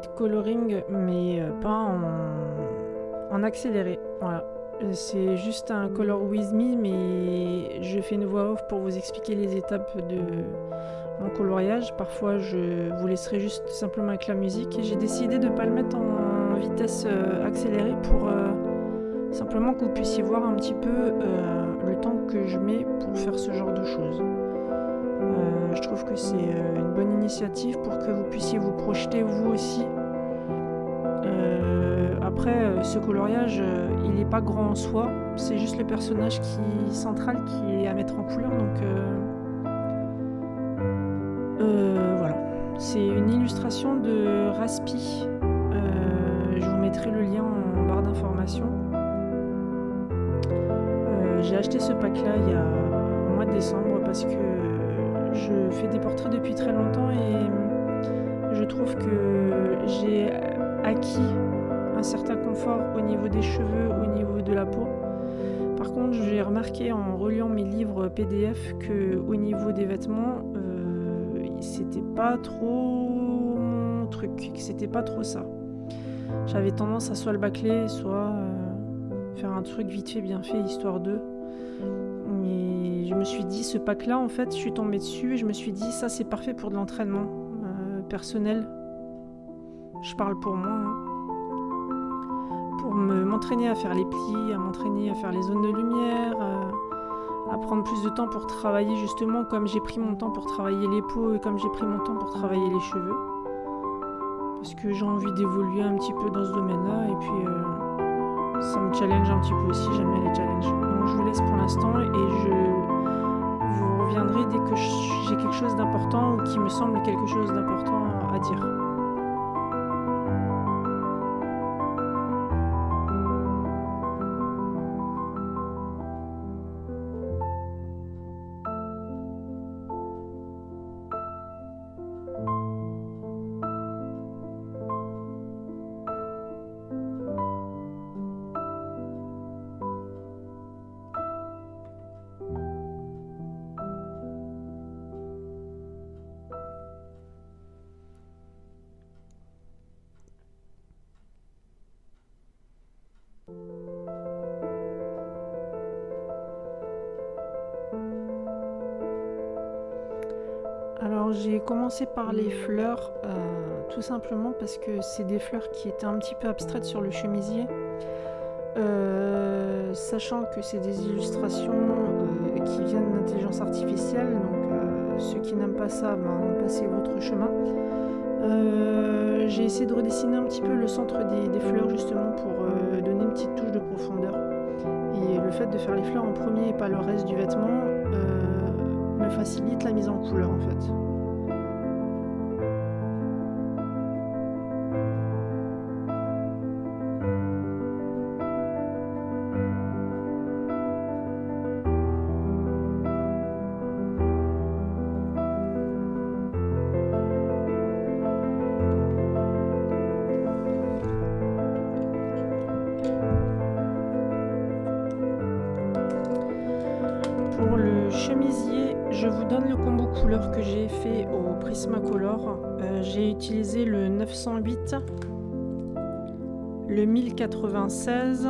de coloring, mais pas en accéléré. Voilà. C'est juste un color with me, mais je fais une voix off pour vous expliquer les étapes de mon coloriage. Parfois, je vous laisserai juste simplement avec la musique. Et j'ai décidé de ne pas le mettre en vitesse accélérée pour simplement que vous puissiez voir un petit peu le temps que je mets pour faire ce genre de choses. Je trouve que c'est une bonne initiative pour que vous puissiez vous projeter vous aussi. Après, ce coloriage, il n'est pas grand en soi, c'est juste le personnage central qui est à mettre en couleur, donc voilà. C'est une illustration de Raspi. Je vous mettrai le lien en barre d'informations. J'ai acheté ce pack-là il y a au mois de décembre parce que je fais des portraits depuis très longtemps et je trouve que j'ai acquis un certain confort au niveau des cheveux, au niveau de la peau. Par contre, j'ai remarqué en reliant mes livres PDF qu'au niveau des vêtements, c'était pas trop mon truc, que c'était pas trop ça. J'avais tendance à soit le bâcler, soit faire un truc vite fait, bien fait, histoire d'eux. Et je me suis dit, ce pack-là, en fait, je suis tombée dessus et je me suis dit, ça c'est parfait pour de l'entraînement personnel. Je parle pour moi, hein. Pour m'entraîner à faire les plis, à m'entraîner à faire les zones de lumière, à prendre plus de temps pour travailler justement comme j'ai pris mon temps pour travailler les peaux et comme j'ai pris mon temps pour travailler les cheveux. Parce que j'ai envie d'évoluer un petit peu dans ce domaine-là et puis ça me challenge un petit peu aussi, j'aime bien les challenges. Donc je vous laisse pour l'instant et je vous reviendrai dès que j'ai quelque chose d'important ou qui me semble quelque chose d'important à dire. Alors j'ai commencé par les fleurs, tout simplement parce que c'est des fleurs qui étaient un petit peu abstraites sur le chemisier. Sachant que c'est des illustrations qui viennent d'intelligence artificielle, donc ceux qui n'aiment pas ça, passez votre chemin. J'ai essayé de redessiner un petit peu le centre des fleurs justement pour donner une petite touche de profondeur. Et le fait de faire les fleurs en premier et pas le reste du vêtement me facilite la mise en couleur en fait. Pour le chemisier, je vous donne le combo couleur que j'ai fait au Prismacolor. J'ai utilisé le 908, le 1096,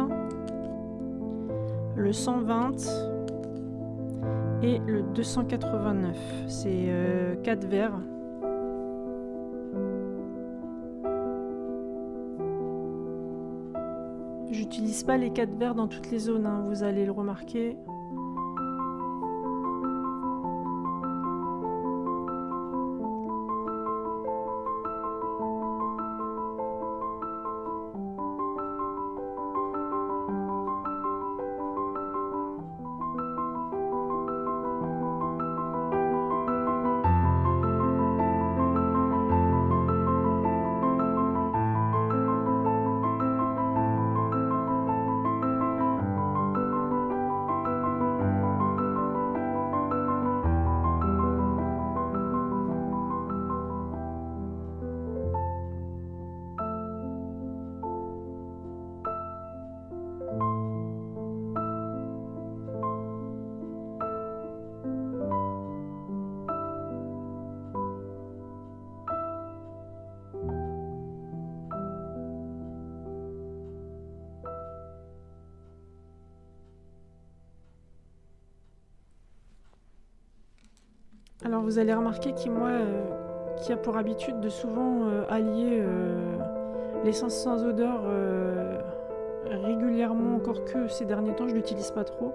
le 120 et le 289. C'est 4 verres. J'utilise pas les 4 verres dans toutes les zones, hein, vous allez le remarquer. Alors vous allez remarquer qui a pour habitude de souvent allier l'essence sans odeur régulièrement, encore que ces derniers temps je l'utilise pas trop.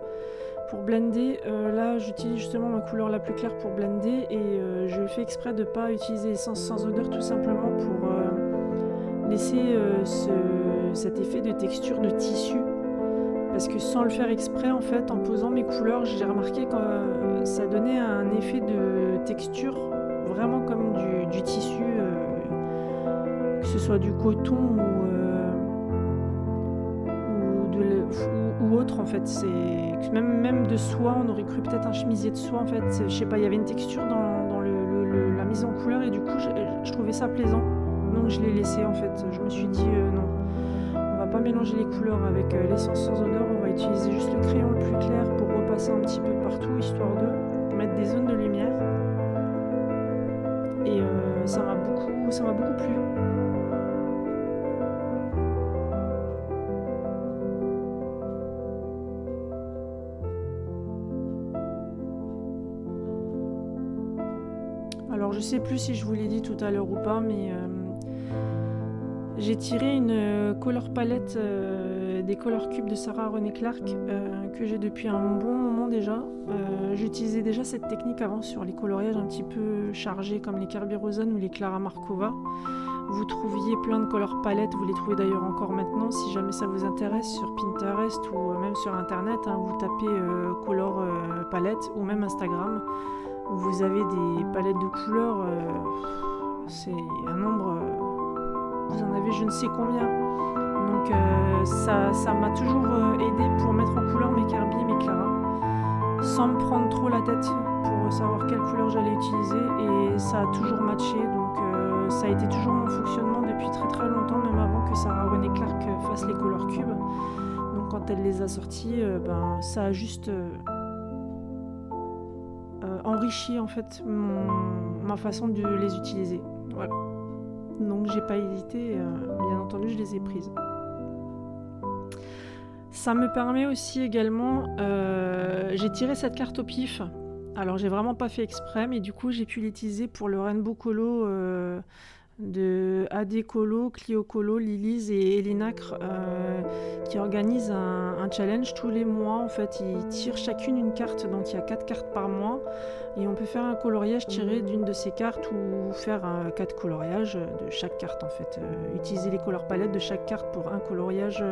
Pour blender, là j'utilise justement ma couleur la plus claire pour blender et je fais exprès de ne pas utiliser l'essence sans odeur tout simplement pour laisser cet effet de texture de tissu. Parce que sans le faire exprès, en fait, en posant mes couleurs, j'ai remarqué que ça donnait un effet de texture vraiment comme du tissu, que ce soit du coton ou autre en fait. C'est même de soie, on aurait cru peut-être un chemisier de soie en fait. Je sais pas, il y avait une texture dans la mise en couleur et du coup je trouvais ça plaisant. Donc je l'ai laissé en fait. Je me suis dit non. On va pas mélanger les couleurs avec l'essence sans odeur, on va utiliser juste le crayon le plus clair pour repasser un petit peu partout, histoire de mettre des zones de lumière. Et ça m'a beaucoup plu. Alors je sais plus si je vous l'ai dit tout à l'heure ou pas, mais j'ai tiré une color palette des Color Cubes de Sarah René Clark que j'ai depuis un bon moment déjà. J'utilisais déjà cette technique avant sur les coloriages un petit peu chargés comme les Kerby Rosen ou les Clara Markova. Vous trouviez plein de color palettes, vous les trouvez d'ailleurs encore maintenant si jamais ça vous intéresse sur Pinterest ou même sur internet, hein, vous tapez color palette ou même Instagram. Vous avez des palettes de couleurs, c'est un nombre... vous en avez je ne sais combien. Donc ça m'a toujours aidé pour mettre en couleur mes Kerby et mes Clara, sans me prendre trop la tête pour savoir quelle couleur j'allais utiliser, et ça a toujours matché. Donc ça a été toujours mon fonctionnement depuis très très longtemps, même avant que Sarah René Clark fasse les Color Cubes. Donc quand elle les a sortis, ça a juste enrichi en fait ma façon de les utiliser. Voilà. Donc j'ai pas hésité, bien entendu je les ai prises. Ça me permet aussi également, j'ai tiré cette carte au pif, alors j'ai vraiment pas fait exprès, mais du coup j'ai pu l'utiliser pour le Rainbow Colo de AD Colo, Clio Colo, Lilies et Elinacre qui organisent un challenge tous les mois. En fait, ils tirent chacune une carte, donc il y a 4 cartes par mois et on peut faire un coloriage tiré d'une de ces cartes ou faire 4 coloriages de chaque carte en fait. Utiliser les couleurs palettes de chaque carte pour un coloriage,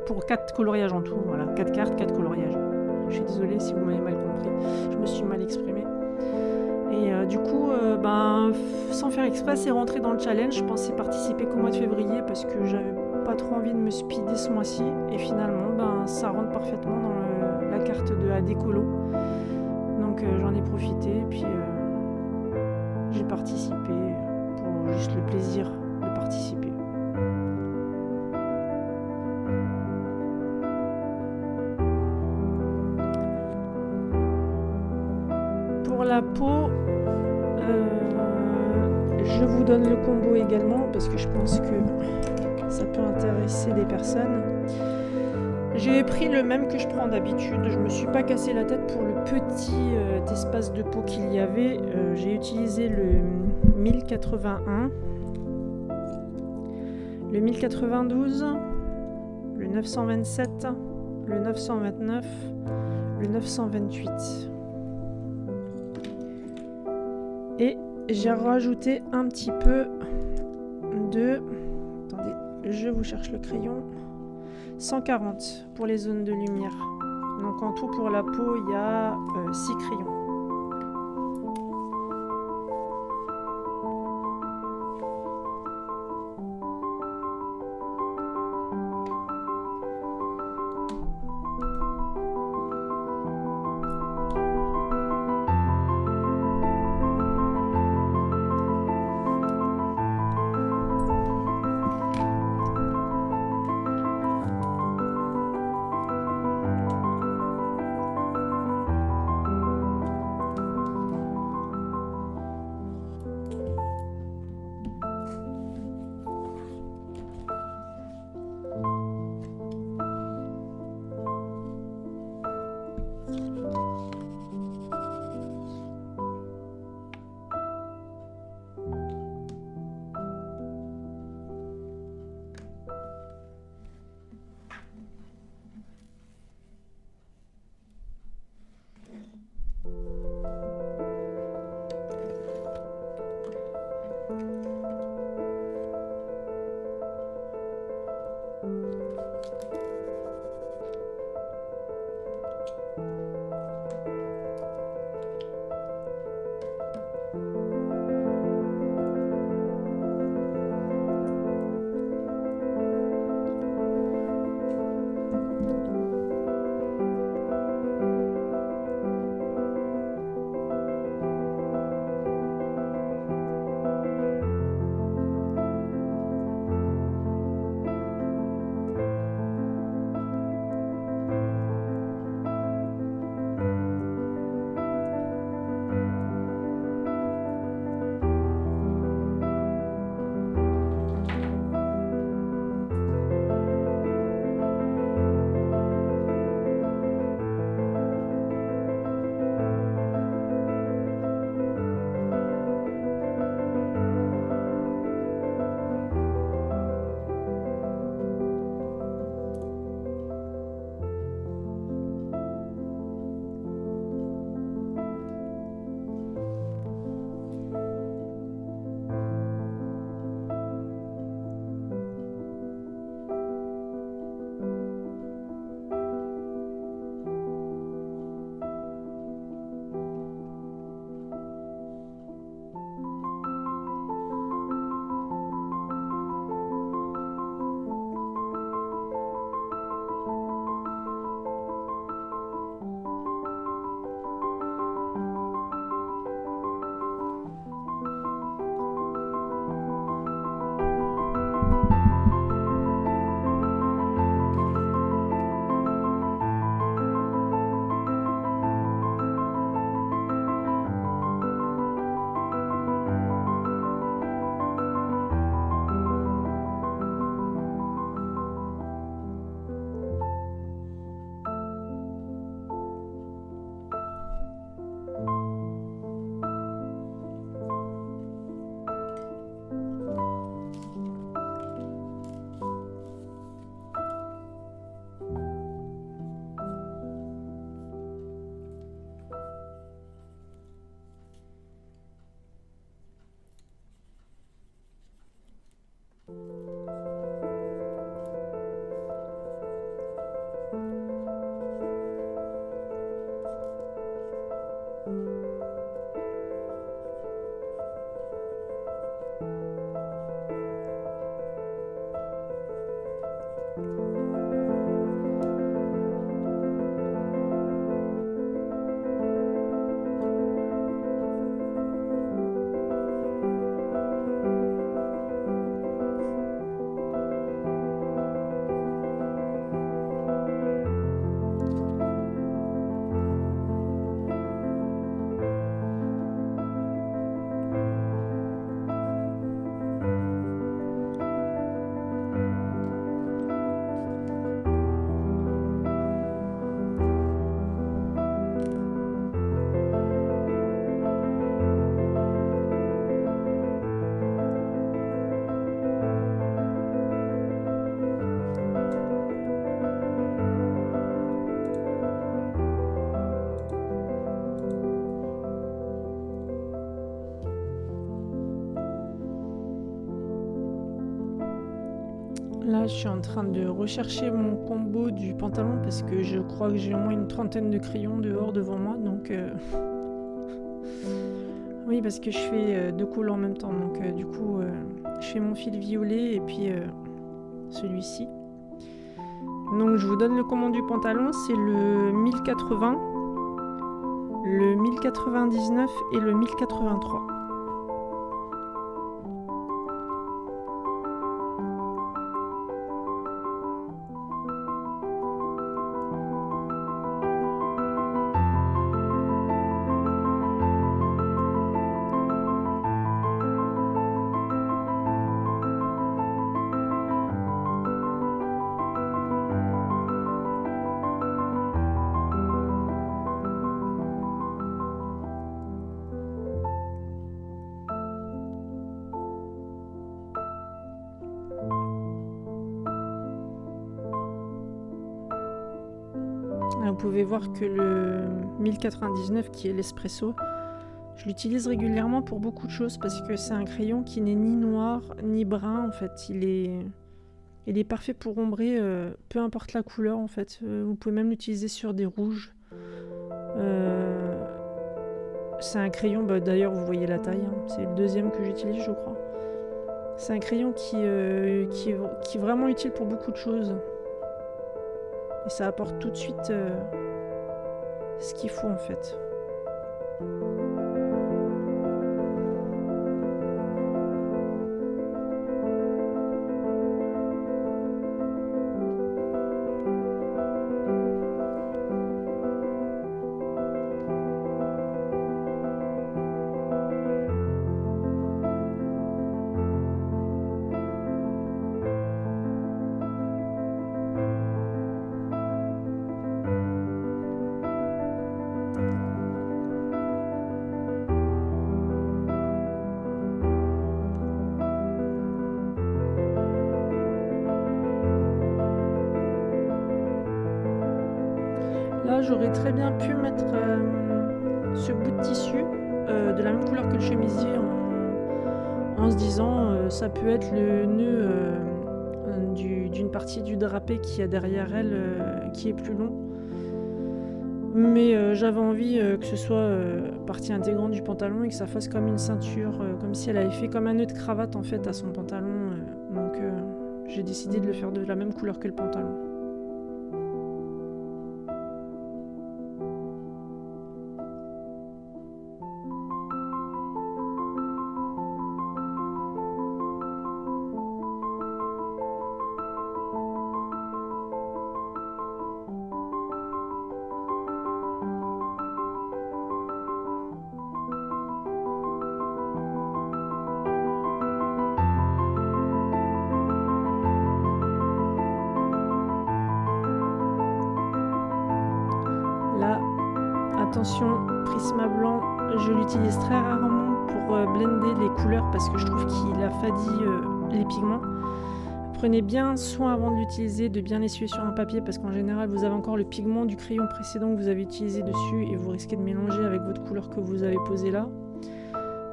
pour 4 coloriages en tout. Voilà, 4 cartes, 4 coloriages. Je suis désolée si vous m'avez mal compris, je me suis mal exprimée. Et du coup, sans faire exprès, c'est rentré dans le challenge. Je pensais participer qu'au mois de février parce que j'avais pas trop envie de me speeder ce mois-ci. Et finalement, ça rentre parfaitement dans la carte de AD Colo. Donc j'en ai profité et puis j'ai participé pour juste le plaisir de participer. Pour la peau, je vous donne le combo également parce que je pense que ça peut intéresser des personnes. J'ai pris le même que je prends d'habitude, je me suis pas cassé la tête pour le petit espace de peau qu'il y avait. J'ai utilisé le 1081, le 1092, le 927, le 929, le 928. Et j'ai rajouté un petit peu de... Attendez, je vous cherche le crayon. 140 pour les zones de lumière. Donc en tout pour la peau, il y a 6 crayons. Là, je suis en train de rechercher mon combo du pantalon parce que je crois que j'ai au moins une trentaine de crayons dehors devant moi. Donc, oui, parce que je fais deux couleurs en même temps. Donc, du coup, je fais mon fil violet et puis celui-ci. Donc, je vous donne le commande du pantalon. C'est le 1080, le 1099 et le 1083. Vous pouvez voir que le 1099, qui est l'espresso, je l'utilise régulièrement pour beaucoup de choses parce que c'est un crayon qui n'est ni noir ni brun en fait. Il est parfait pour ombrer, peu importe la couleur en fait. Vous pouvez même l'utiliser sur des rouges. C'est un crayon, d'ailleurs vous voyez la taille, hein, c'est le deuxième que j'utilise je crois. C'est un crayon qui est vraiment utile pour beaucoup de choses. Et ça apporte tout de suite ce qu'il faut en fait. Là, j'aurais très bien pu mettre ce bout de tissu de la même couleur que le chemisier en se disant ça peut être le nœud d'une partie du drapé qui a derrière elle qui est plus long. Mais j'avais envie que ce soit partie intégrante du pantalon et que ça fasse comme une ceinture, comme si elle avait fait comme un nœud de cravate en fait à son pantalon. Donc j'ai décidé de le faire de la même couleur que le pantalon. Attention, Prisma blanc, je l'utilise très rarement pour blender les couleurs parce que je trouve qu'il affadit les pigments. Prenez bien soin avant de l'utiliser de bien l'essuyer sur un papier parce qu'en général vous avez encore le pigment du crayon précédent que vous avez utilisé dessus et vous risquez de mélanger avec votre couleur que vous avez posée là.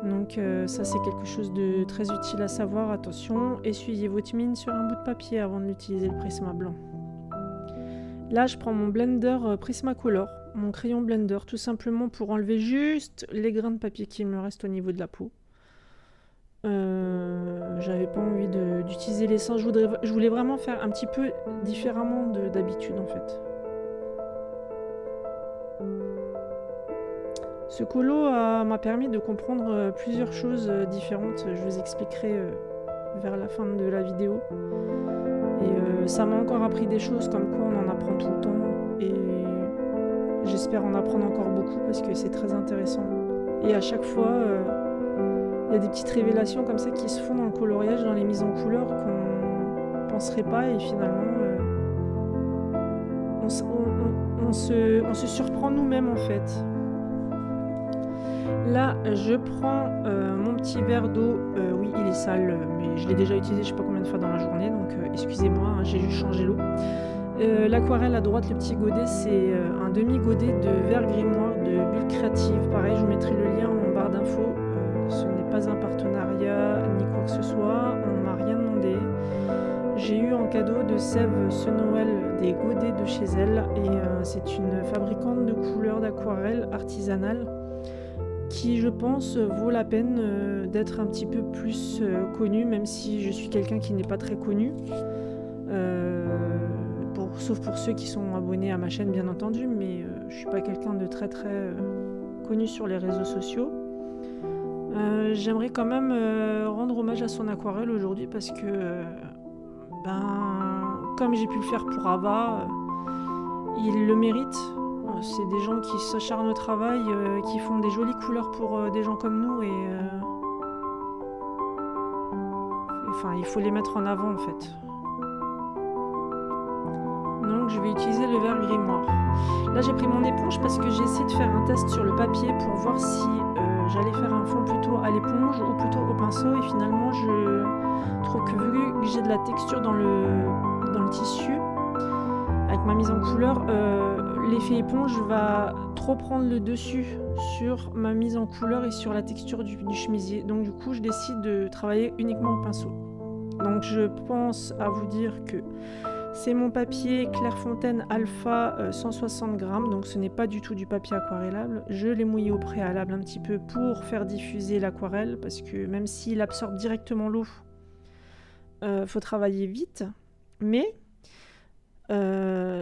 Donc ça c'est quelque chose de très utile à savoir. Attention, essuyez votre mine sur un bout de papier avant de l'utiliser le Prisma blanc. Là je prends mon blender Prismacolor. mon crayon blender, tout simplement pour enlever juste les grains de papier qui me restent au niveau de la peau. J'avais pas envie d'utiliser l'essence, je voulais vraiment faire un petit peu différemment d'habitude en fait. Ce colo m'a permis de comprendre plusieurs choses différentes, je vous expliquerai vers la fin de la vidéo. Et ça m'a encore appris des choses comme quoi on en apprend tout le temps et j'espère en apprendre encore beaucoup parce que c'est très intéressant. Et à chaque fois, il y a des petites révélations comme ça qui se font dans le coloriage, dans les mises en couleur qu'on penserait pas et finalement on se surprend nous-mêmes en fait. Là, je prends mon petit verre d'eau. Oui, il est sale, mais je l'ai déjà utilisé je sais pas combien de fois dans la journée, donc excusez-moi, hein, j'ai juste changé l'eau. L'aquarelle à droite, le petit godet, c'est un demi-godet de verre grimoire de Bulle Créative. Pareil, je vous mettrai le lien en barre d'infos. Ce n'est pas un partenariat ni quoi que ce soit, on m'a rien demandé. J'ai eu en cadeau de Sève ce Noël des godets de chez elle et c'est une fabricante de couleurs d'aquarelle artisanale qui, je pense, vaut la peine d'être un petit peu plus connue, même si je suis quelqu'un qui n'est pas très connu. Sauf pour ceux qui sont abonnés à ma chaîne, bien entendu, mais je suis pas quelqu'un de très connu sur les réseaux sociaux. J'aimerais quand même rendre hommage à son aquarelle aujourd'hui parce que, comme j'ai pu le faire pour Ava, il le mérite. C'est des gens qui s'acharnent au travail, qui font des jolies couleurs pour des gens comme nous et enfin, il faut les mettre en avant en fait. Donc je vais utiliser le verre grimoire. Là j'ai pris mon éponge parce que j'ai essayé de faire un test sur le papier pour voir si j'allais faire un fond plutôt à l'éponge ou plutôt au pinceau et finalement je trouve que vu que j'ai de la texture dans le tissu, avec ma mise en couleur, l'effet éponge va trop prendre le dessus sur ma mise en couleur et sur la texture du chemisier. Donc du coup je décide de travailler uniquement au pinceau. Donc je pense à vous dire que c'est mon papier Clairefontaine Alpha 160 grammes, donc ce n'est pas du tout du papier aquarellable. Je l'ai mouillé au préalable un petit peu pour faire diffuser l'aquarelle, parce que même s'il absorbe directement l'eau, faut travailler vite. Mais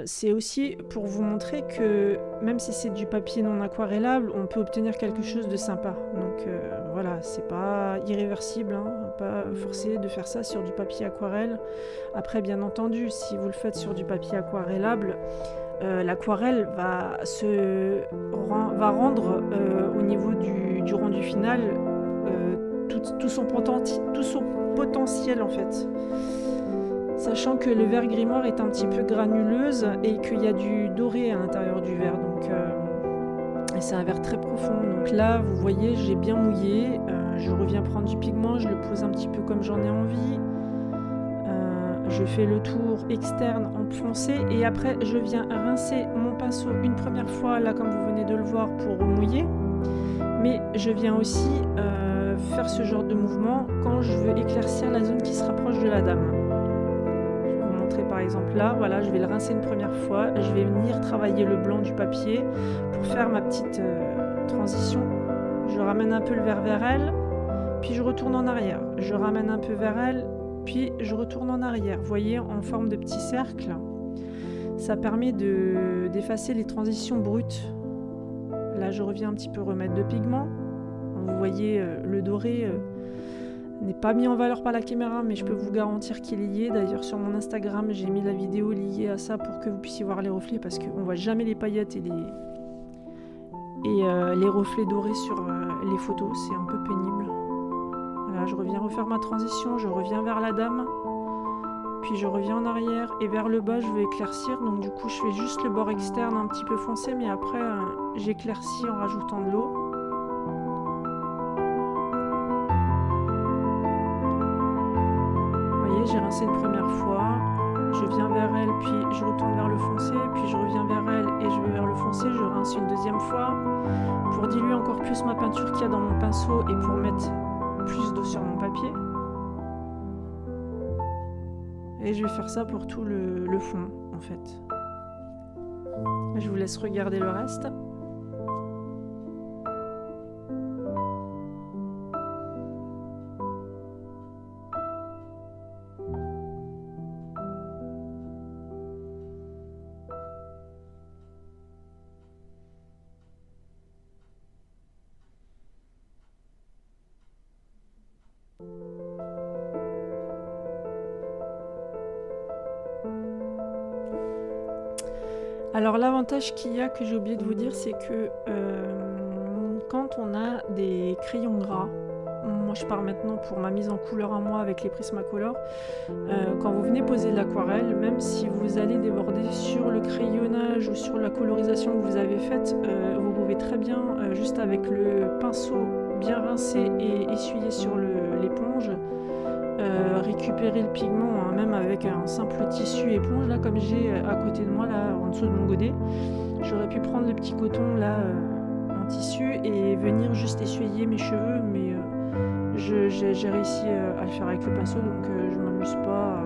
c'est aussi pour vous montrer que même si c'est du papier non aquarellable, on peut obtenir quelque chose de sympa. Donc voilà, c'est pas irréversible, hein, pas forcé de faire ça sur du papier aquarelle. Après, bien entendu, si vous le faites sur du papier aquarellable, l'aquarelle va rendre au niveau du rendu final tout son potentiel en fait. Sachant que le verre grimoire est un petit peu granuleuse et qu'il y a du doré à l'intérieur du verre, donc et c'est un verre très profond. Donc là, vous voyez, j'ai bien mouillé. Je reviens prendre du pigment, je le pose un petit peu comme j'en ai envie. Je fais le tour externe en foncé et après, je viens rincer mon pinceau une première fois, là comme vous venez de le voir, pour remouiller. Mais je viens aussi faire ce genre de mouvement quand je veux éclaircir la zone qui se rapproche de la dame. Par exemple là, voilà, je vais le rincer une première fois, je vais venir travailler le blanc du papier pour faire ma petite transition. Je ramène un peu le verre vers elle, puis je retourne en arrière. Je ramène un peu vers elle, puis je retourne en arrière. Vous voyez, en forme de petit cercle, ça permet d'effacer les transitions brutes. Là, je reviens un petit peu remettre de pigment. Vous voyez, le doré n'est pas mis en valeur par la caméra, mais je peux vous garantir qu'il y est. D'ailleurs, sur mon Instagram, j'ai mis la vidéo liée à ça pour que vous puissiez voir les reflets, parce qu'on voit jamais les paillettes et les reflets dorés sur les photos. C'est un peu pénible. Voilà, je reviens refaire ma transition, je reviens vers la dame, puis je reviens en arrière, et vers le bas, je vais éclaircir. Donc du coup, je fais juste le bord externe un petit peu foncé, mais après, j'éclaircis en rajoutant de l'eau. J'ai rincé une première fois, je viens vers elle, puis je retourne vers le foncé, puis je reviens vers elle et je vais vers le foncé, je rince une deuxième fois pour diluer encore plus ma peinture qu'il y a dans mon pinceau et pour mettre plus d'eau sur mon papier. Et je vais faire ça pour tout le fond en fait. Je vous laisse regarder le reste. Alors l'avantage qu'il y a, que j'ai oublié de vous dire, c'est que quand on a des crayons gras, moi je pars maintenant pour ma mise en couleur à moi avec les Prismacolor, quand vous venez poser de l'aquarelle, même si vous allez déborder sur le crayonnage ou sur la colorisation que vous avez faite, vous pouvez très bien, juste avec le pinceau bien rincé et essuyé sur l'éponge, récupérer le pigment, hein, même avec un simple tissu éponge là comme j'ai à côté de moi là en dessous de mon godet. J'aurais pu prendre le petit coton là en tissu et venir juste essuyer mes cheveux, mais j'ai réussi à le faire avec le pinceau, donc je m'amuse pas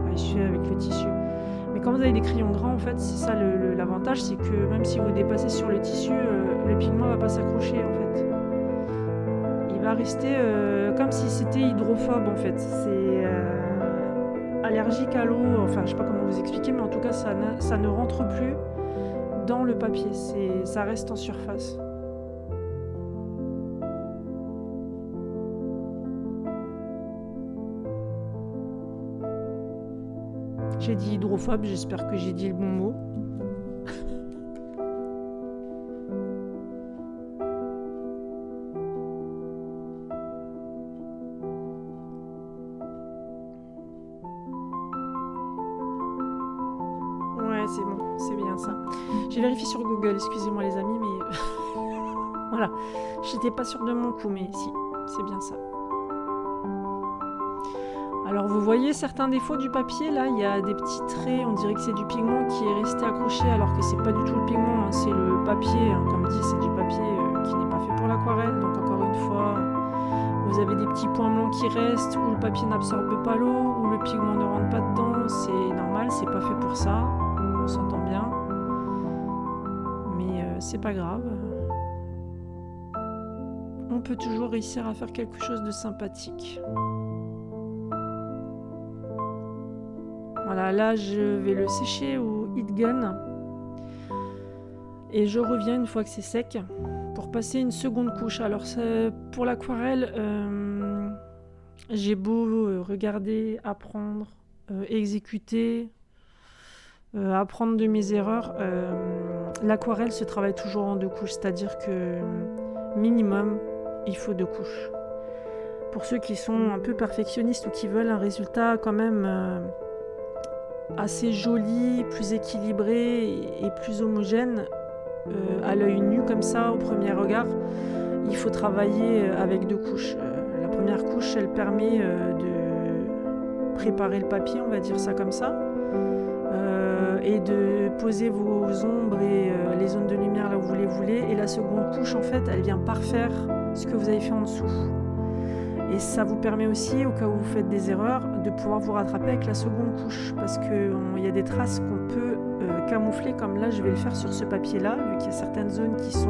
à essuyer avec le tissu. Mais quand vous avez des crayons gras, en fait, c'est ça l'avantage, c'est que même si vous dépassez sur le tissu, le pigment va pas s'accrocher en fait. Il va rester comme si c'était hydrophobe en fait. C'est allergique à l'eau, enfin je sais pas comment vous expliquer, mais en tout cas ça ne rentre plus dans le papier, ça reste en surface. J'ai dit hydrophobe, j'espère que j'ai dit le bon mot. Ouais, c'est bon, c'est bien ça. J'ai vérifié sur Google, excusez-moi les amis, mais voilà, j'étais pas sûre de mon coup, mais si, c'est bien ça. Alors vous voyez certains défauts du papier, là il y a des petits traits, on dirait que c'est du pigment qui est resté accroché alors que c'est pas du tout le pigment, hein, c'est le papier, hein, comme dit c'est du papier qui n'est pas fait pour l'aquarelle, donc encore une fois vous avez des petits points blancs qui restent, où le papier n'absorbe pas l'eau, où le pigment ne rentre pas dedans, c'est normal, c'est pas fait pour ça, on s'entend bien, mais c'est pas grave, on peut toujours réussir à faire quelque chose de sympathique. Voilà, là je vais le sécher au heat gun et je reviens une fois que c'est sec pour passer une seconde couche. Alors pour l'aquarelle, j'ai beau regarder, apprendre, exécuter, apprendre de mes erreurs, l'aquarelle se travaille toujours en 2 couches, c'est-à-dire que minimum il faut 2 couches. Pour ceux qui sont un peu perfectionnistes ou qui veulent un résultat quand même assez joli, plus équilibré et plus homogène à l'œil nu comme ça au premier regard, il faut travailler avec 2 couches. La première couche elle permet de préparer le papier, on va dire ça comme ça, et de poser vos ombres et les zones de lumière là où vous les voulez, et la seconde couche en fait elle vient parfaire ce que vous avez fait en dessous. Et ça vous permet aussi, au cas où vous faites des erreurs, de pouvoir vous rattraper avec la seconde couche. Parce qu'il y a des traces qu'on peut camoufler, comme là je vais le faire sur ce papier-là, vu qu'il y a certaines zones qui sont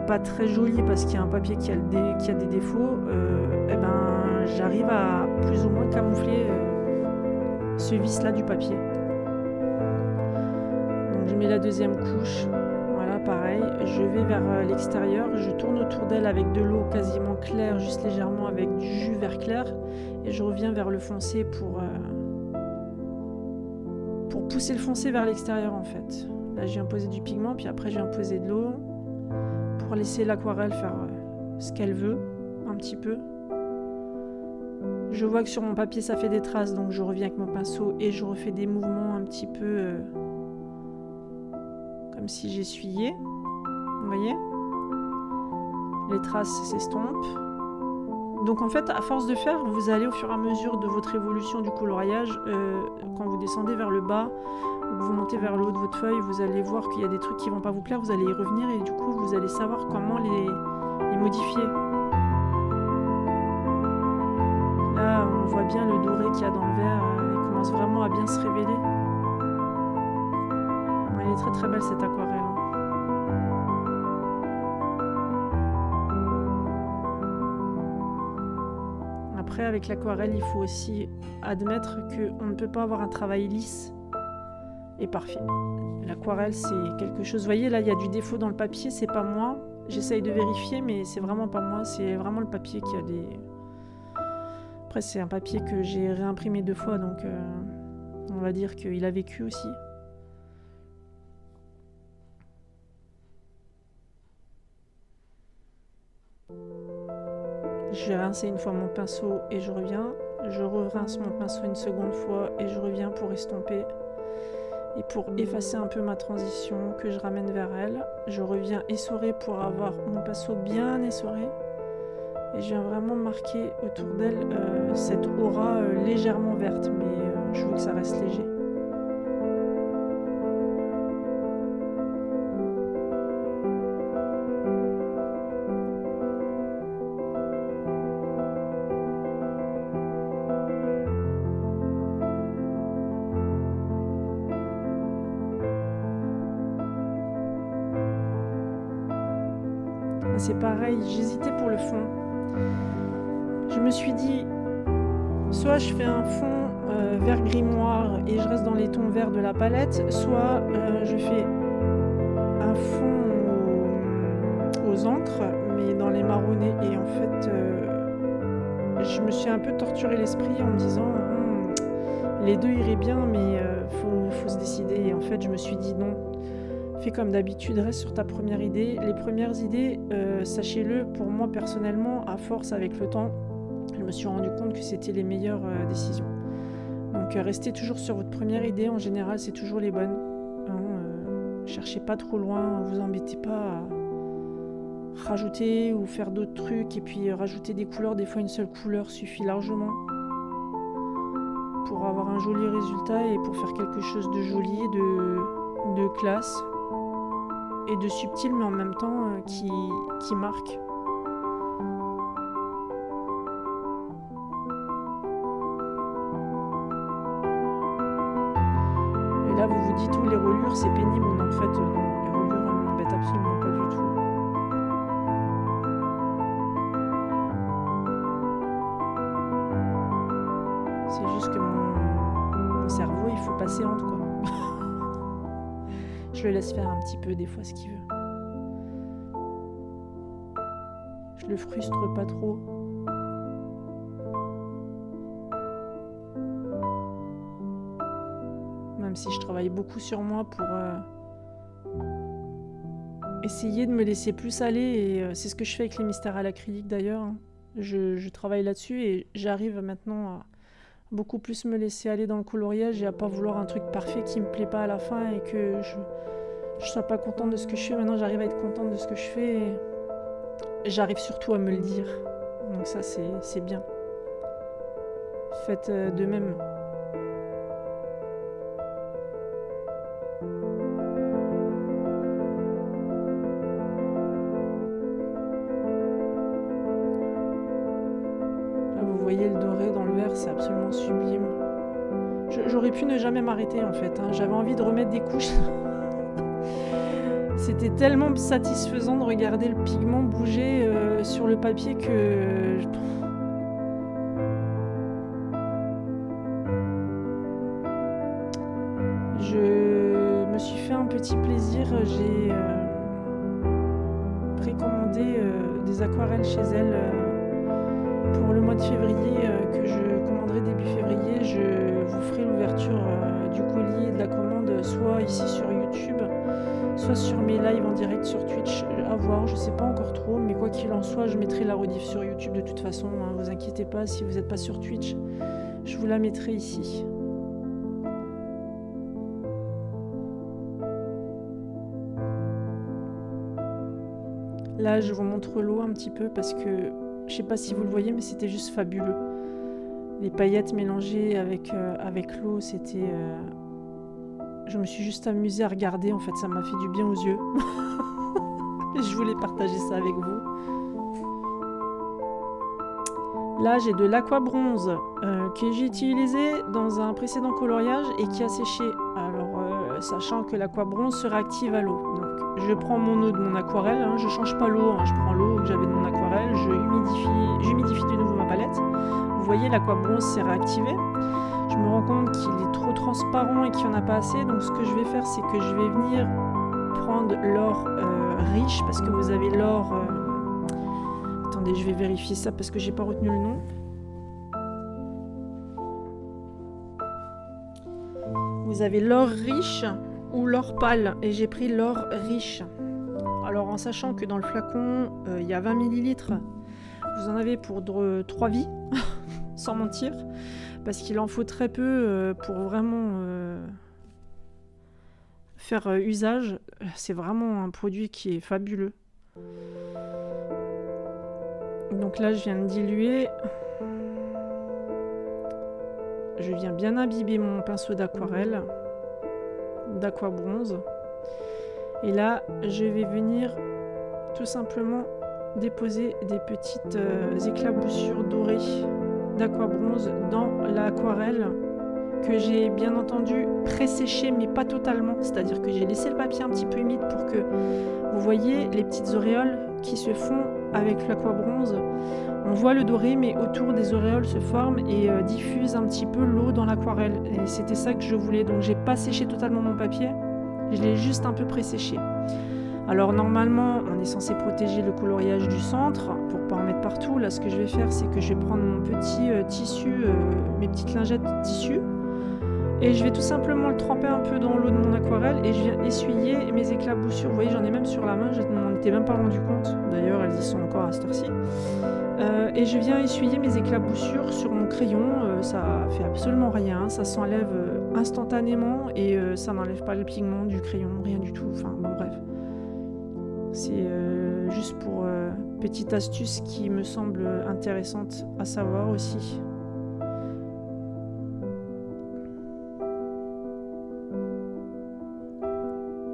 pas très jolies parce qu'il y a un papier qui a des défauts, et ben, j'arrive à plus ou moins camoufler ce vis-là du papier. Donc je mets la deuxième couche. Pareil, je vais vers l'extérieur, je tourne autour d'elle avec de l'eau quasiment claire, juste légèrement avec du jus vert clair, et je reviens vers le foncé pour pousser le foncé vers l'extérieur en fait. Là je viens poser du pigment, puis après je viens poser de l'eau pour laisser l'aquarelle faire ce qu'elle veut, un petit peu. Je vois que sur mon papier ça fait des traces, donc je reviens avec mon pinceau et je refais des mouvements un petit peu comme si j'essuyais, vous voyez, les traces s'estompent. Donc en fait, à force de faire, vous allez au fur et à mesure de votre évolution du coloriage, quand vous descendez vers le bas ou que vous montez vers le haut de votre feuille, vous allez voir qu'il y a des trucs qui vont pas vous plaire, vous allez y revenir et du coup vous allez savoir comment les modifier. Là, on voit bien le doré qu'il y a dans le verre, il commence vraiment à bien se révéler. Les très très belle cette aquarelle. Hein. Après, avec l'aquarelle, il faut aussi admettre qu'on ne peut pas avoir un travail lisse et parfait. L'aquarelle, c'est quelque chose... Vous voyez, là, il y a du défaut dans le papier, c'est pas moi. J'essaye de vérifier, mais c'est vraiment pas moi. C'est vraiment le papier qui a des... Après, c'est un papier que j'ai réimprimé 2 fois, donc on va dire qu'il a vécu aussi. Je vais rincer une fois mon pinceau et je reviens. Je rince mon pinceau une seconde fois et je reviens pour estomper. Et pour effacer un peu ma transition que je ramène vers elle, je reviens essorer pour avoir mon pinceau bien essoré. Et je viens vraiment marquer autour d'elle cette aura légèrement verte, mais je veux que ça reste léger. C'est pareil, j'hésitais pour le fond. Je me suis dit, soit je fais un fond vert grimoire et je reste dans les tons verts de la palette, soit je fais un fond aux encres, mais dans les marronnés. Et en fait, je me suis un peu torturé l'esprit en me disant, les deux iraient bien, mais faut se décider. Et en fait, je me suis dit non. Fais comme d'habitude, reste sur ta première idée. Les premières idées, sachez-le, pour moi personnellement, à force avec le temps, je me suis rendu compte que c'était les meilleures décisions. Donc restez toujours sur votre première idée, en général c'est toujours les bonnes. Cherchez pas trop loin, vous embêtez pas à rajouter ou faire d'autres trucs et puis rajouter des couleurs. Des fois une seule couleur suffit largement pour avoir un joli résultat et pour faire quelque chose de joli, de classe et de subtil, mais en même temps qui marque. Et là vous vous dites, les reliures c'est pénible, mais en fait non, les reliures elles m'embêtent absolument pas du tout. C'est juste que mon cerveau il faut patiente quoi. Je le laisse faire un petit peu des fois ce qu'il veut. Je le frustre pas trop. Même si je travaille beaucoup sur moi pour essayer de me laisser plus aller. Et c'est ce que je fais avec les mystères à l'acrylique d'ailleurs. Je travaille là-dessus et j'arrive maintenant à beaucoup plus me laisser aller dans le coloriage et à pas vouloir un truc parfait qui me plaît pas à la fin et que je sois pas contente de ce que je fais. Maintenant j'arrive à être contente de ce que je fais et j'arrive surtout à me le dire. Donc ça c'est bien. Faites de même. Vous voyez le doré dans le vert, c'est absolument sublime. J'aurais pu ne jamais m'arrêter en fait. J'avais envie de remettre des couches. C'était tellement satisfaisant de regarder le pigment bouger sur le papier que... Je me suis fait un petit plaisir. J'ai précommandé des aquarelles chez elle pour le mois de février que je commanderai début février. Je vous ferai l'ouverture du colis et de la commande soit ici sur YouTube, soit sur mes lives en direct sur Twitch, à voir, je sais pas encore trop, mais quoi qu'il en soit, je mettrai la rediff sur YouTube de toute façon, vous inquiétez pas, si vous n'êtes pas sur Twitch, je vous la mettrai ici. Là, je vous montre l'eau un petit peu parce que je sais pas si vous le voyez, mais c'était juste fabuleux. Les paillettes mélangées avec l'eau, c'était... Je me suis juste amusée à regarder, en fait, ça m'a fait du bien aux yeux. Je voulais partager ça avec vous. Là, j'ai de l'aqua bronze que j'ai utilisé dans un précédent coloriage et qui a séché. Alors, sachant que l'aquabronze se réactive à l'eau. Donc je prends mon eau de mon aquarelle, hein, je change pas l'eau, hein, je prends l'eau que j'avais de mon aquarelle, j'humidifie de nouveau ma palette. Vous voyez, l'aquabronze s'est réactivé. Je me rends compte qu'il est trop transparent et qu'il n'y en a pas assez, donc ce que je vais faire, c'est que je vais venir prendre l'or riche, parce que vous avez l'or... Attendez, je vais vérifier ça parce que j'ai pas retenu le nom. Vous avez l'or riche ou l'or pâle, et j'ai pris l'or riche. Alors en sachant que dans le flacon, il y a 20 ml, vous en avez pour 3 vies, sans mentir, parce qu'il en faut très peu pour vraiment faire usage. C'est vraiment un produit qui est fabuleux. Donc là, je viens de diluer. Je viens bien imbiber mon pinceau d'aquarelle, d'aquabronze. Et là, je vais venir tout simplement déposer des petites éclaboussures dorées d'aquabronze dans l'aquarelle que j'ai bien entendu pré-séché, mais pas totalement. C'est-à-dire que j'ai laissé le papier un petit peu humide pour que vous voyez les petites auréoles qui se font avec l'aquabronze. On voit le doré, mais autour des auréoles se forment et diffuse un petit peu l'eau dans l'aquarelle. Et c'était ça que je voulais. Donc j'ai pas séché totalement mon papier, je l'ai juste un peu pré-séché. Alors normalement, on est censé protéger le coloriage du centre pour pas en mettre partout. Là, ce que je vais faire, c'est que je vais prendre mon petit tissu, mes petites lingettes de tissu, et je vais tout simplement le tremper un peu dans l'eau de mon aquarelle et je viens essuyer mes éclaboussures. Vous voyez, j'en ai même sur la main, je ne m'en étais même pas rendu compte. D'ailleurs, elles y sont encore à cette heure-ci. Et je viens essuyer mes éclaboussures sur mon crayon. Ça fait absolument rien, ça s'enlève instantanément et ça n'enlève pas le pigment du crayon, rien du tout. Enfin bon, bref. C'est juste pour petite astuce qui me semble intéressante à savoir aussi.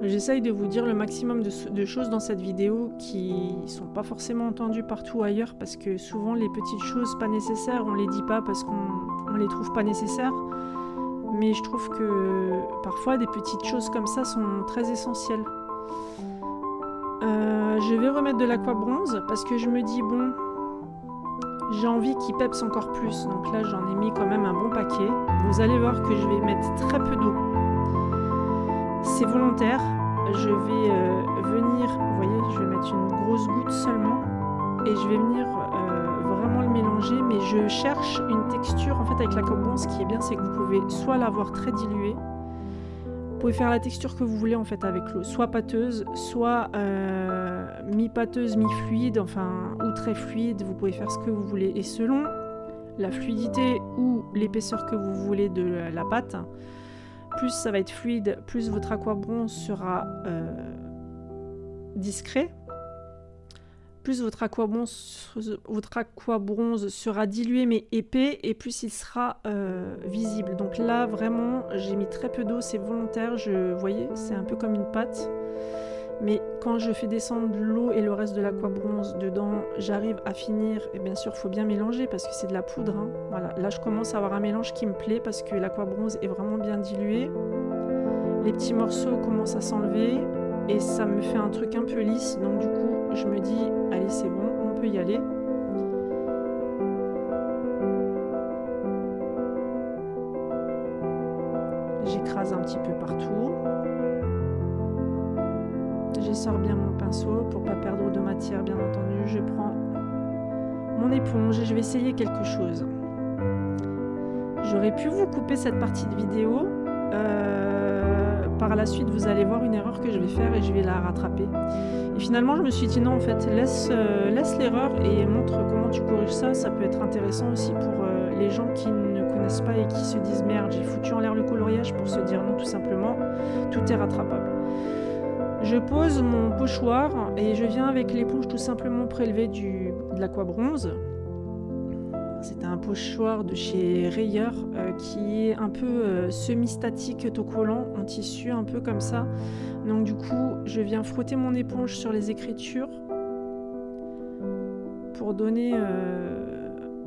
J'essaye de vous dire le maximum de choses dans cette vidéo qui sont pas forcément entendues partout ailleurs, parce que souvent les petites choses pas nécessaires, on les dit pas parce qu'on les trouve pas nécessaires. Mais je trouve que parfois des petites choses comme ça sont très essentielles. Je vais remettre de l'aquabronze parce que je me dis bon, j'ai envie qu'il peps encore plus. Donc là j'en ai mis quand même un bon paquet. Vous allez voir que je vais mettre très peu d'eau. C'est volontaire. Je vais venir, vous voyez, je vais mettre une grosse goutte seulement et je vais venir vraiment le mélanger, mais je cherche une texture en fait avec l'aquabronze. Ce qui est bien, c'est que vous pouvez soit l'avoir très diluée, vous pouvez faire la texture que vous voulez en fait avec l'eau, soit pâteuse, soit mi-pâteuse, mi-fluide, enfin ou très fluide. Vous pouvez faire ce que vous voulez et selon la fluidité ou l'épaisseur que vous voulez de la pâte, plus ça va être fluide, plus votre aquabronze sera discret, plus votre aquabronze sera dilué mais épais, et plus il sera visible. Donc là vraiment j'ai mis très peu d'eau, c'est volontaire. Vous voyez, c'est un peu comme une pâte, mais quand je fais descendre l'eau et le reste de l'aquabronze dedans, j'arrive à finir. Et bien sûr il faut bien mélanger parce que c'est de la poudre, hein. Voilà, là je commence à avoir un mélange qui me plaît parce que l'aquabronze est vraiment bien dilué. Les petits morceaux commencent à s'enlever et ça me fait un truc un peu lisse, donc du coup je me dis allez, c'est bon, on peut y aller. J'écrase un petit peu partout. J'essore bien mon pinceau pour pas perdre de matière, bien entendu. Je prends mon éponge et je vais essayer quelque chose. J'aurais pu vous couper cette partie de vidéo. Par la suite, vous allez voir une erreur que je vais faire et je vais la rattraper. Et finalement, je me suis dit non, en fait, laisse l'erreur et montre comment tu corriges ça. Ça peut être intéressant aussi pour les gens qui ne connaissent pas et qui se disent merde, j'ai foutu en l'air le coloriage, pour se dire non, tout simplement, tout est rattrapable. Je pose mon pochoir et je viens avec l'éponge tout simplement prélever de l'aquabronze. C'est un pochoir de chez Rayer qui est un peu semi-statique, autocollant, en tissu, un peu comme ça. Donc du coup, je viens frotter mon éponge sur les écritures pour donner,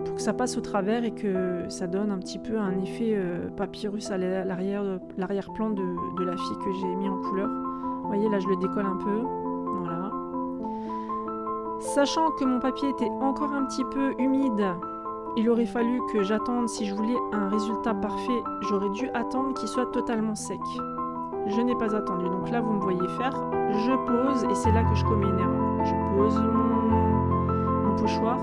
pour que ça passe au travers et que ça donne un petit peu un effet papyrus à l'arrière-plan de la fille que j'ai mis en couleur. Vous voyez, là je le décolle un peu, voilà. Sachant que mon papier était encore un petit peu humide, il aurait fallu que j'attende, si je voulais un résultat parfait, j'aurais dû attendre qu'il soit totalement sec. Je n'ai pas attendu, donc là vous me voyez faire, je pose et c'est là que je commets une erreur. Je pose mon pochoir,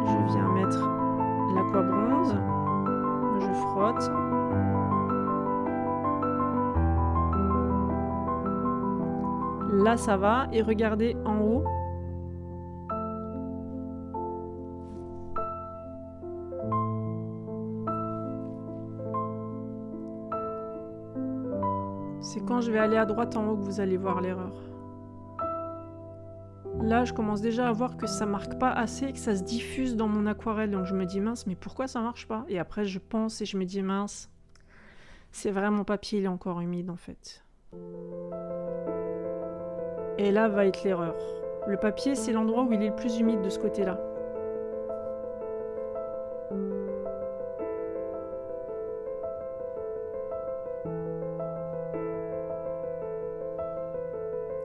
je viens mettre l'aqua bronze, je frotte. Là ça va, et regardez en haut. C'est quand je vais aller à droite en haut que vous allez voir l'erreur. Là, je commence déjà à voir que ça marque pas assez, que ça se diffuse dans mon aquarelle. Donc je me dis mince, mais pourquoi ça marche pas? Et après je pense et je me dis mince, c'est vrai, mon papier il est encore humide en fait. Et là va être l'erreur. Le papier, c'est l'endroit où il est le plus humide de ce côté-là.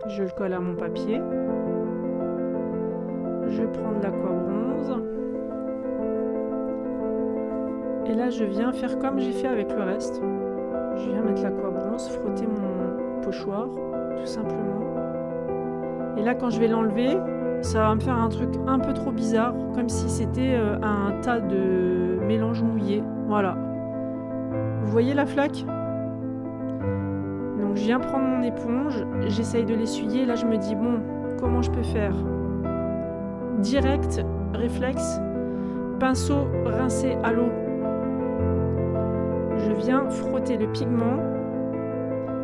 Je le colle à mon papier. Je prends de l'aqua bronze. Et là, je viens faire comme j'ai fait avec le reste. Je viens mettre l'aqua bronze, frotter mon pochoir, tout simplement. Et là, quand je vais l'enlever, ça va me faire un truc un peu trop bizarre, comme si c'était un tas de mélange mouillé. Voilà. Vous voyez la flaque ? Donc je viens prendre mon éponge, j'essaye de l'essuyer, là je me dis bon, comment je peux faire? Direct, réflexe, pinceau rincé à l'eau. Je viens frotter le pigment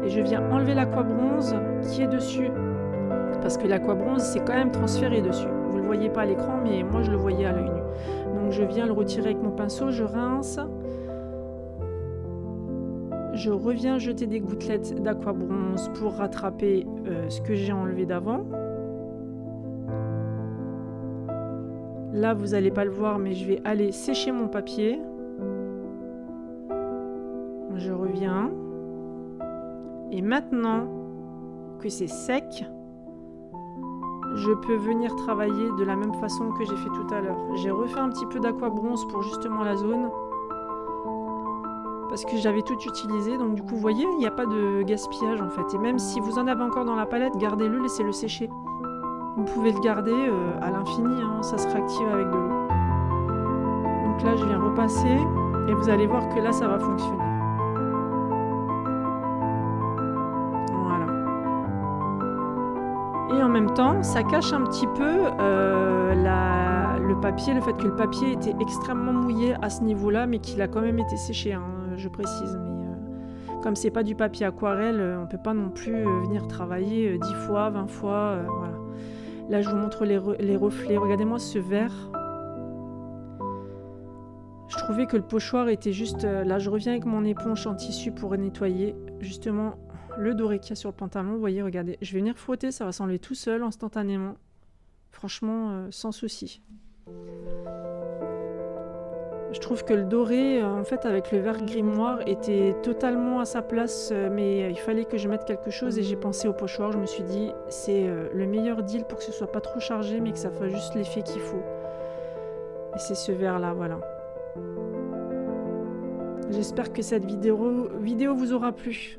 et je viens enlever l'aqua bronze qui est dessus. Parce que l'aqua bronze c'est quand même transféré dessus. Vous ne le voyez pas à l'écran, mais moi je le voyais à l'œil nu. Donc je viens le retirer avec mon pinceau, je rince. Je reviens jeter des gouttelettes d'aqua bronze pour rattraper ce que j'ai enlevé d'avant. Là, vous n'allez pas le voir, mais je vais aller sécher mon papier. Je reviens. Et maintenant que c'est sec, je peux venir travailler de la même façon que j'ai fait tout à l'heure. J'ai refait un petit peu d'aqua bronze pour justement la zone. Parce que j'avais tout utilisé, donc du coup, vous voyez, il n'y a pas de gaspillage en fait. Et même si vous en avez encore dans la palette, gardez-le, laissez-le sécher. Vous pouvez le garder à l'infini, hein, ça se réactive avec de l'eau. Donc là, je viens repasser, et vous allez voir que là, ça va fonctionner. Voilà. Et en même temps, ça cache un petit peu le papier, le fait que le papier était extrêmement mouillé à ce niveau-là, mais qu'il a quand même été séché, hein, je précise. Mais comme c'est pas du papier aquarelle, on peut pas non plus venir travailler 10 fois, 20 fois, voilà. Là, je vous montre les reflets. Regardez-moi ce vert. Je trouvais que le pochoir était juste... là, je reviens avec mon éponge en tissu pour nettoyer justement le doré qu'il y a sur le pantalon. Vous voyez, regardez. Je vais venir frotter, ça va s'enlever tout seul, instantanément. Franchement, sans souci. Je trouve que le doré, en fait, avec le vert grimoire, était totalement à sa place, mais il fallait que je mette quelque chose et j'ai pensé au pochoir. Je me suis dit, c'est le meilleur deal pour que ce soit pas trop chargé, mais que ça fasse juste l'effet qu'il faut. Et c'est ce vert-là, voilà. J'espère que cette vidéo vous aura plu.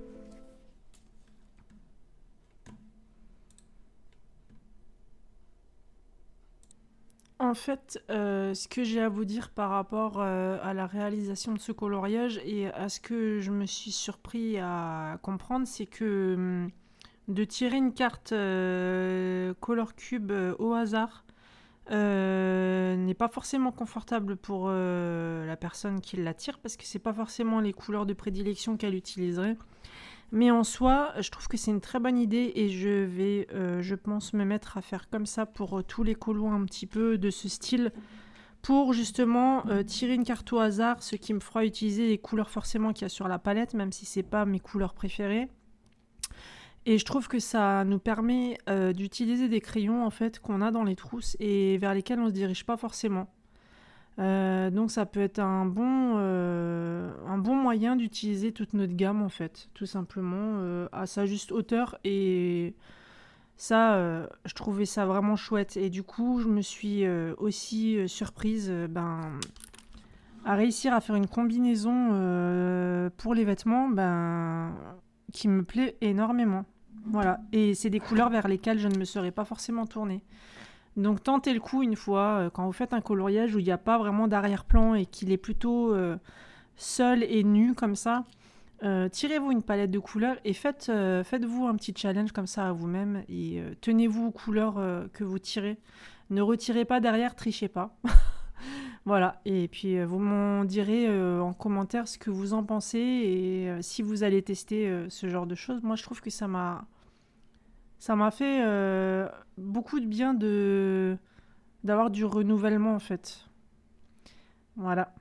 En fait, ce que j'ai à vous dire par rapport à la réalisation de ce coloriage et à ce que je me suis surpris à comprendre, c'est que de tirer une carte Color Cube au hasard n'est pas forcément confortable pour la personne qui la tire, parce que c'est pas forcément les couleurs de prédilection qu'elle utiliserait. Mais en soi, je trouve que c'est une très bonne idée et je vais, je pense, me mettre à faire comme ça pour tous les colos un petit peu de ce style, pour justement tirer une carte au hasard, ce qui me fera utiliser les couleurs forcément qu'il y a sur la palette, même si c'est pas mes couleurs préférées. Et je trouve que ça nous permet d'utiliser des crayons en fait qu'on a dans les trousses et vers lesquels on se dirige pas forcément. Donc ça peut être un bon moyen d'utiliser toute notre gamme en fait, tout simplement à sa juste hauteur. Et ça, je trouvais ça vraiment chouette. Et du coup, je me suis aussi surprise à réussir à faire une combinaison pour les vêtements qui me plaît énormément. Voilà. Et c'est des couleurs vers lesquelles je ne me serais pas forcément tournée. Donc tentez le coup une fois, quand vous faites un coloriage où il n'y a pas vraiment d'arrière-plan et qu'il est plutôt seul et nu comme ça, tirez-vous une palette de couleurs et faites-vous un petit challenge comme ça à vous-même et tenez-vous aux couleurs que vous tirez. Ne retirez pas derrière, trichez pas. Voilà, et puis vous m'en direz en commentaire ce que vous en pensez et si vous allez tester ce genre de choses. Moi, je trouve que ça m'a fait beaucoup de bien d'avoir du renouvellement en fait. Voilà.